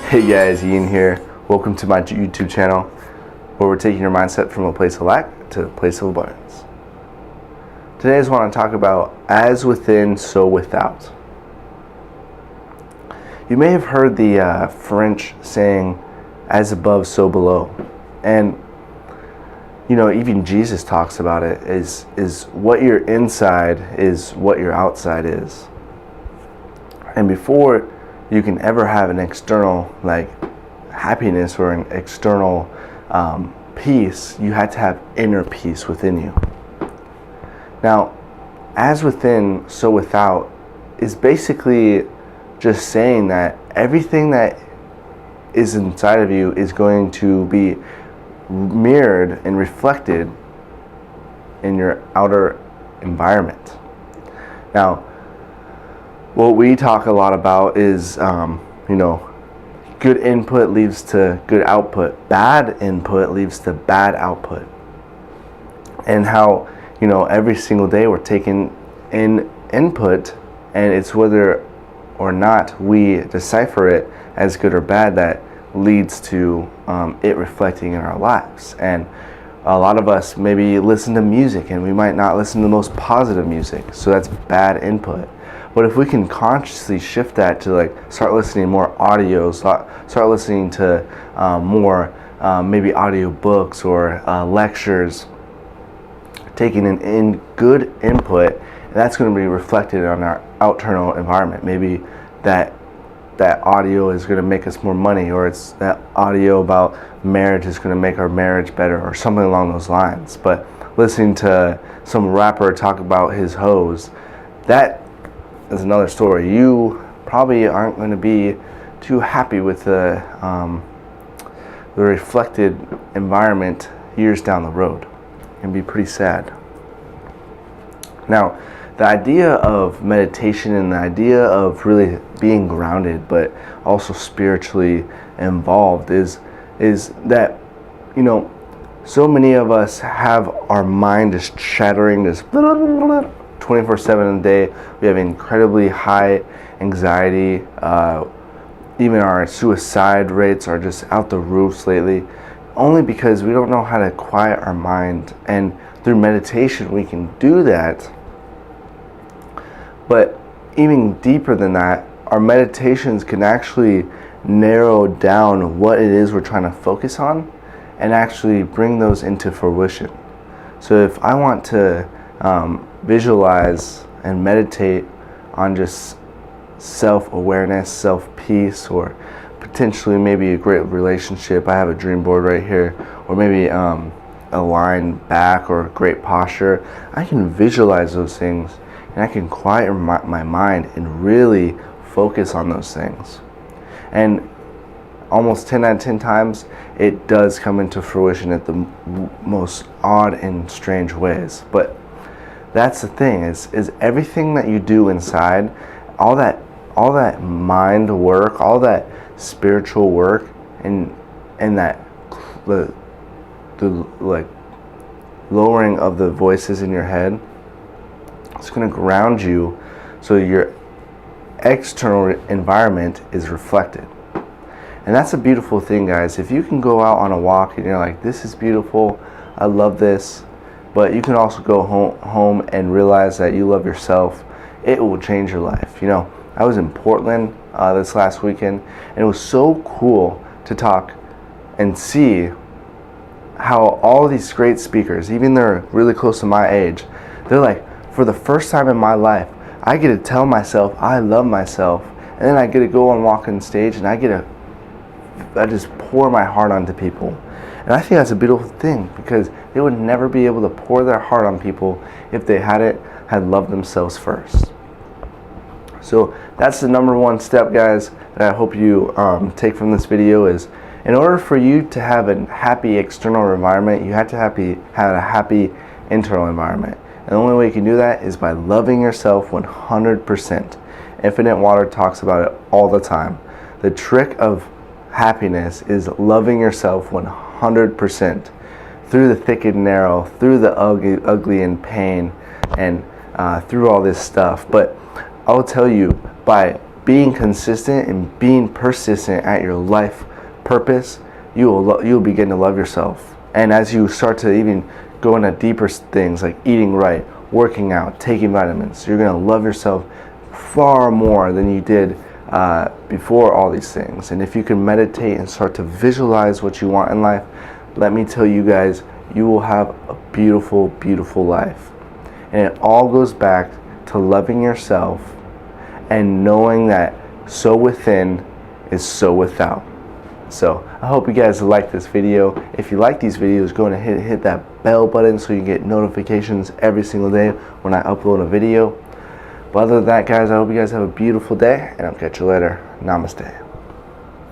Hey guys, Ian here. Welcome to my YouTube channel where we're taking your mindset from a place of lack to a place of abundance. Today I just want to talk about as within, so without. You may have heard the French saying, as above, so below. And even Jesus talks about it, is what you're inside is what your outside is. And before you can ever have an external happiness or an external peace, you had to have inner peace within you. Now, as within, so without is basically just saying that everything that is inside of you is going to be mirrored and reflected in your outer environment. Now, what we talk a lot about is, good input leads to good output. Bad input leads to bad output. And how, every single day we're taking in input, and it's whether or not we decipher it as good or bad that leads to it reflecting in our lives. And a lot of us maybe listen to music, and we might not listen to the most positive music, so that's bad input. But if we can consciously shift that to start listening to more audio, start listening to more maybe audio books or lectures, taking in good input, that's going to be reflected on our external environment. Maybe that audio is going to make us more money, or it's that audio about marriage is going to make our marriage better, or something along those lines. But listening to some rapper talk about his hoes, that is another story. You probably aren't going to be too happy with the reflected environment years down the road, and be pretty sad. Now, the idea of meditation and the idea of really being grounded but also spiritually involved is that so many of us have our mind just chattering this 24/7 a day. We have incredibly high anxiety. Even our suicide rates are just out the roofs lately, only because we don't know how to quiet our mind. And through meditation we can do that. But even deeper than that, our meditations can actually narrow down what it is we're trying to focus on and actually bring those into fruition. So if I want to visualize and meditate on just self-awareness, self-peace, or potentially maybe a great relationship, I have a dream board right here, or maybe a line back or great posture, I can visualize those things, and I can quiet my mind and really focus on those things. And almost 10 out of 10 times, it does come into fruition at the most odd and strange ways. But that's the thing, is everything that you do inside, all that mind work, all that spiritual work, and that the lowering of the voices in your head, it's going to ground you so your external environment is reflected. And that's a beautiful thing, guys. If you can go out on a walk and you're like, this is beautiful, I love this, but you can also go home and realize that you love yourself, it will change your life. I was in Portland this last weekend, and it was so cool to talk and see how all these great speakers, even they're really close to my age, they're like, for the first time in my life, I get to tell myself I love myself, and then I get to go and walk on stage, and I just pour my heart onto people. And I think that's a beautiful thing, because they would never be able to pour their heart on people if they had loved themselves first. So that's the number one step, guys, that I hope you take from this video is, in order for you to have a happy external environment, you have to have a happy internal environment. And the only way you can do that is by loving yourself 100%. Infinite Water talks about it all the time. The trick of happiness is loving yourself 100%, through the thick and narrow, through the ugly and pain, and through all this stuff. But I'll tell you, by being consistent and being persistent at your life purpose, you'll begin to love yourself. And as you start to even go into deeper things like eating right, working out, taking vitamins, you're going to love yourself far more than you did before all these things. And if you can meditate and start to visualize what you want in life, let me tell you guys, you will have a beautiful, beautiful life. And it all goes back to loving yourself and knowing that so within is so without. So I hope you guys like this video. If you like these videos, go ahead and hit that bell button so you get notifications every single day when I upload a video. But other than that, guys, I hope you guys have a beautiful day, and I'll catch you later. Namaste.